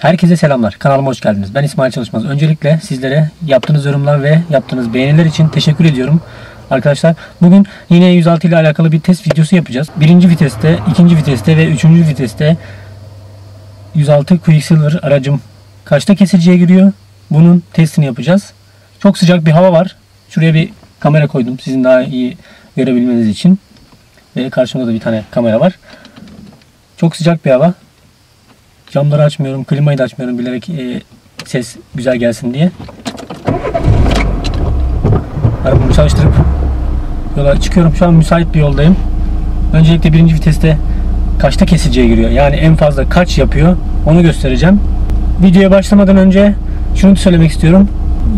Herkese selamlar. Kanalıma hoş geldiniz. Ben İsmail Çalışmaz. Öncelikle sizlere yaptığınız yorumlar ve yaptığınız beğeniler için teşekkür ediyorum. Arkadaşlar bugün yine 106 ile alakalı bir test videosu yapacağız. Birinci viteste, ikinci viteste ve üçüncü viteste 106 Quicksilver aracım kaçta kesiciye giriyor? Bunun testini yapacağız. Çok sıcak bir hava var. Şuraya bir kamera koydum sizin daha iyi görebilmeniz için. Ve karşımda da bir tane kamera var. Çok sıcak bir hava. Camları açmıyorum, klimayı da açmıyorum bilerek ses güzel gelsin diye. Arabamı çalıştırıp yola çıkıyorum. Şu an müsait bir yoldayım. Öncelikle birinci viteste kaçta kesiciye giriyor? Yani en fazla kaç yapıyor? Onu göstereceğim. Videoya başlamadan önce şunu söylemek istiyorum.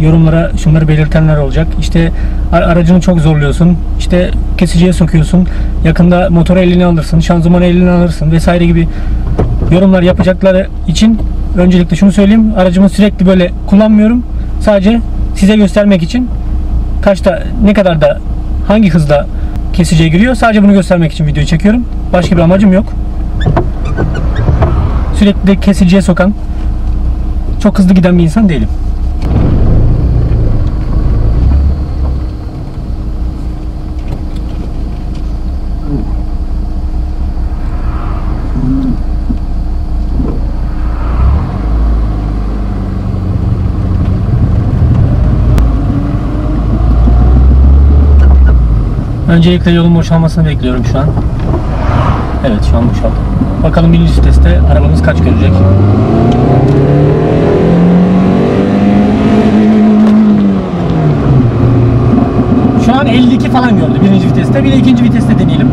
Yorumlara şunları belirtenler olacak. İşte aracını çok zorluyorsun. İşte kesiciye sokuyorsun. Yakında motoru eline alırsın. Şanzımanı eline alırsın vesaire gibi yorumlar yapacakları için öncelikle şunu söyleyeyim. Aracımı sürekli böyle kullanmıyorum. Sadece size göstermek için kaçta, ne kadar da hangi hızda kesiciye giriyor. Sadece bunu göstermek için videoyu çekiyorum. Başka bir amacım yok. Sürekli kesiciye sokan, çok hızlı giden bir insan değilim. Öncelikle yolun boşalmasını bekliyorum şu an. Evet, şu an boşaldı. Bakalım birinci viteste arabamız kaç görecek. Şu an 52 falan gördü birinci viteste. Bir de ikinci viteste deneyelim.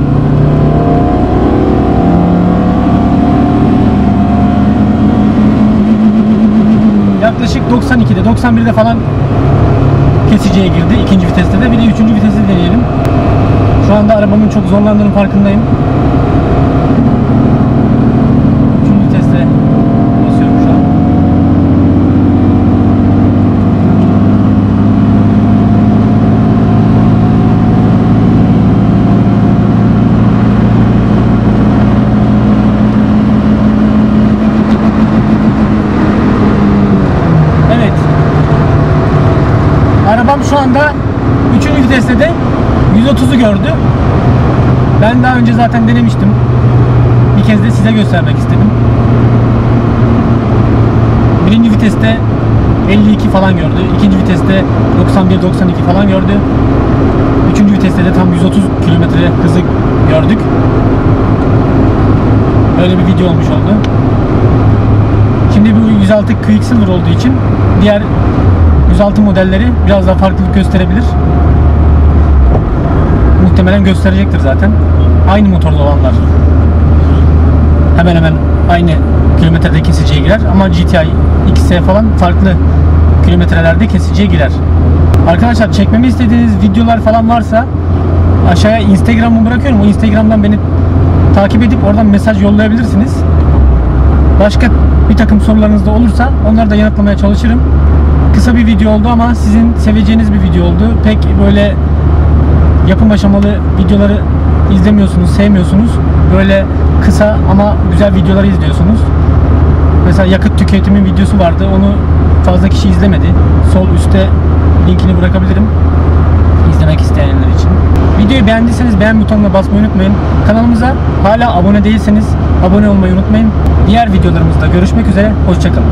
Yaklaşık 92'de, 91'de falan kesiciye girdi ikinci viteste de. Bir de üçüncü viteste deneyelim. Şu anda arabamın çok zorlandığının farkındayım. Üçüncü viteste basıyorum şu an. Evet. Arabam şu anda üçüncü viteste de 130'u gördü. Ben daha önce zaten denemiştim. Bir kez de size göstermek istedim. Birinci viteste 52 falan gördü. İkinci viteste 91-92 falan gördü. Üçüncü viteste de tam 130 kilometre hızı gördük. Böyle bir video olmuş oldu. Şimdi bu 106 Quicksilver olduğu için diğer 106 modelleri biraz daha farklılık gösterebilir. Muhtemelen gösterecektir zaten. Aynı motorlu olanlar hemen hemen aynı kilometrede kesiciye girer ama GTI XS falan farklı kilometrelerde kesiciye girer. Arkadaşlar çekmemi istediğiniz videolar falan varsa aşağıya Instagram'ı bırakıyorum. O Instagram'dan beni takip edip oradan mesaj yollayabilirsiniz. Başka bir takım sorularınız da olursa onları da yanıtlamaya çalışırım. Kısa bir video oldu ama sizin seveceğiniz bir video oldu. Pek böyle yapım aşamalı videoları izlemiyorsunuz, sevmiyorsunuz. Böyle kısa ama güzel videoları izliyorsunuz. Mesela yakıt tüketimi videosu vardı. Onu fazla kişi izlemedi. Sol üstte linkini bırakabilirim İzlemek isteyenler için. Videoyu beğendiyseniz beğen butonuna basmayı unutmayın. Kanalımıza hala abone değilseniz abone olmayı unutmayın. Diğer videolarımızda görüşmek üzere. Hoşça kalın.